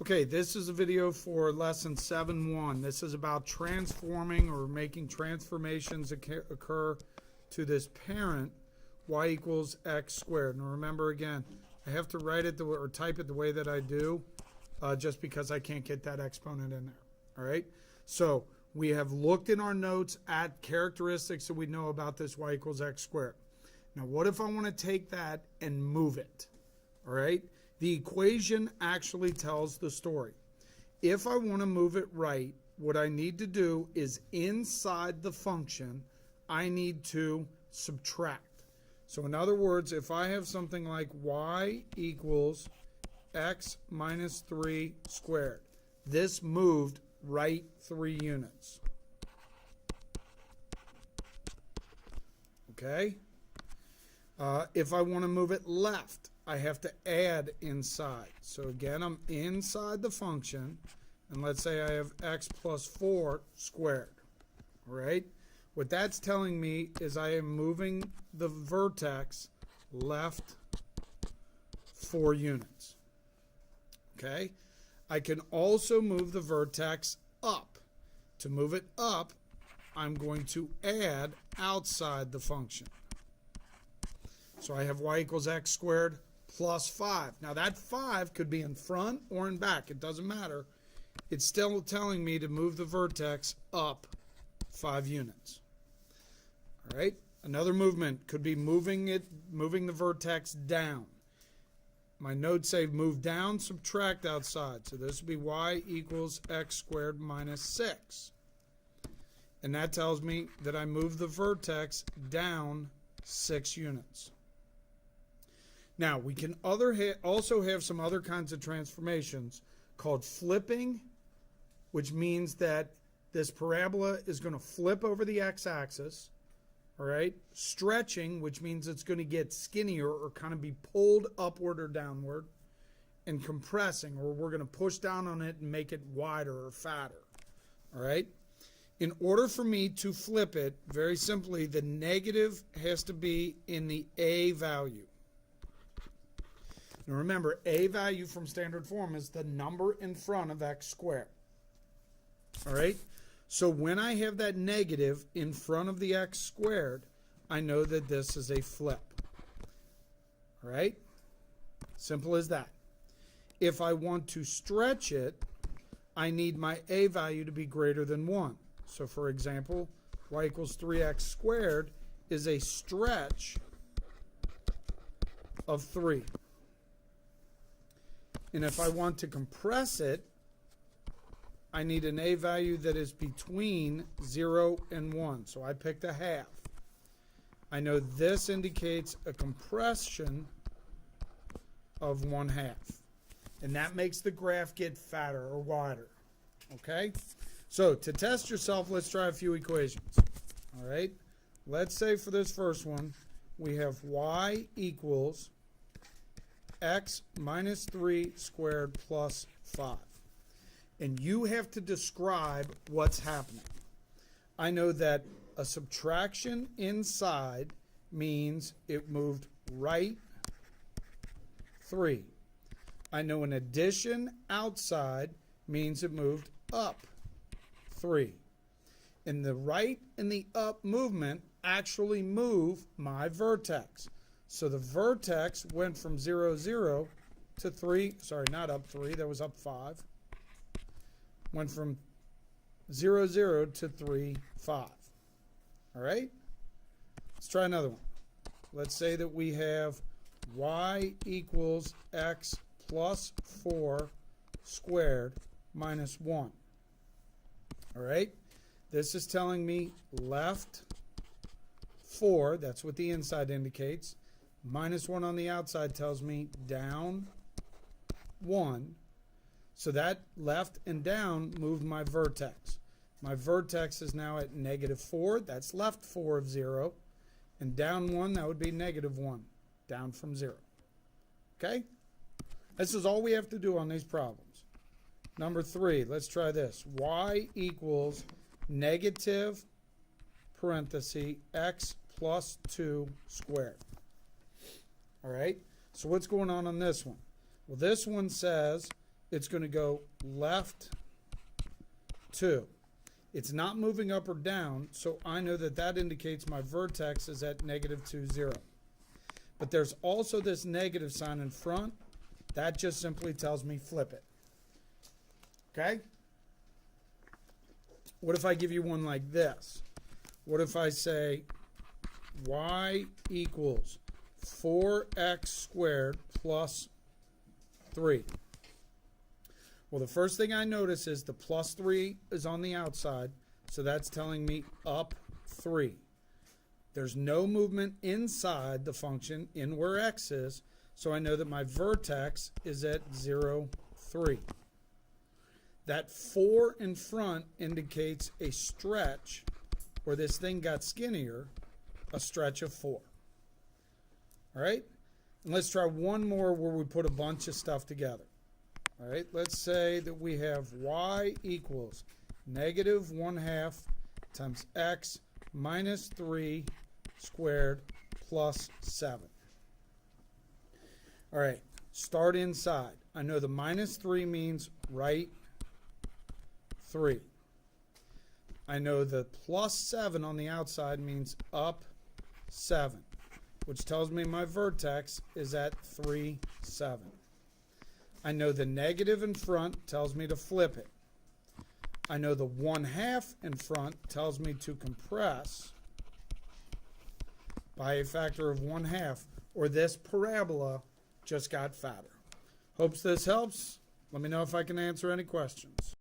Okay, this is a video for lesson 7.1. This is about transforming or making transformations occur to this parent y equals x squared. Now remember again, I have to write it or type it the way that I do just because I can't get that exponent in there. All right, so we have looked in our notes at characteristics that we know about this y equals x squared. Now what if I want to take that and move it? All right, the equation actually tells the story. If I want to move it right, what I need to do is inside the function, I need to subtract. So in other words, if I have something like y equals x minus 3 squared, this moved right 3 units. Okay? If I want to move it left, I have to add inside. So again, I'm inside the function, and let's say I have x plus 4 squared. All right? What that's telling me is I am moving the vertex left 4 units. Okay? I can also move the vertex up. To move it up, I'm going to add outside the function. So I have y equals x squared plus 5. Now that 5 could be in front or in back. It doesn't matter. It's still telling me to move the vertex up 5 units. All right. Another movement could be moving the vertex down. My notes say move down, subtract outside. So this would be y equals x squared minus 6. And that tells me that I move the vertex down 6 units. Now, we can also have some other kinds of transformations called flipping, which means that this parabola is going to flip over the x-axis, all right? Stretching, which means it's going to get skinnier or kind of be pulled upward or downward. And compressing, or we're going to push down on it and make it wider or fatter, all right? In order for me to flip it, very simply, the negative has to be in the a value. Now remember, a value from standard form is the number in front of x squared. All right? So when I have that negative in front of the x squared, I know that this is a flip. All right? Simple as that. If I want to stretch it, I need my a value to be greater than 1. So for example, y equals 3x squared is a stretch of 3. And if I want to compress it, I need an a value that is between 0 and 1. So I picked a half. I know this indicates a compression of 1/2. And that makes the graph get fatter or wider. Okay? So to test yourself, let's try a few equations. All right? Let's say for this first one, we have y equals x minus 3 squared plus 5. And you have to describe what's happening. I know that a subtraction inside means it moved right 3. I know an addition outside means it moved up 3. And the right and the up movement actually move my vertex. So the vertex went from 0, 0 to 3. Sorry, not up 3. That was up 5. Went from 0, 0 to 3, 5. All right? Let's try another one. Let's say that we have y equals x plus 4 squared minus 1. All right? This is telling me left 4. That's what the inside indicates. Minus 1 on the outside tells me down 1. So that left and down moved my vertex. My vertex is now at negative 4. That's left 4 of 0. And down 1, that would be negative 1. Down from 0. Okay? This is all we have to do on these problems. Number 3, let's try this. Y equals negative parenthesis x plus 2 squared. All right? So what's going on this one? Well, this one says it's going to go left 2. It's not moving up or down, so I know that that indicates my vertex is at negative 2, 0. But there's also this negative sign in front. That just simply tells me flip it. Okay? What if I give you one like this? What if I say y equals 4x squared plus 3? Well, the first thing I notice is the plus 3 is on the outside, so that's telling me up 3. There's no movement inside the function in where x is, so I know that my vertex is at 0, 3. That 4 in front indicates a stretch, where this thing got skinnier, a stretch of 4. All right? And let's try one more where we put a bunch of stuff together. All right, let's say that we have y equals negative 1/2 times x minus 3 squared plus 7. All right, start inside. I know the minus 3 means right 3. I know the plus 7 on the outside means up 7, which tells me my vertex is at 3, 7. I know the negative in front tells me to flip it. I know the 1/2 in front tells me to compress by a factor of 1/2, or this parabola just got fatter. Hopes this helps. Let me know if I can answer any questions.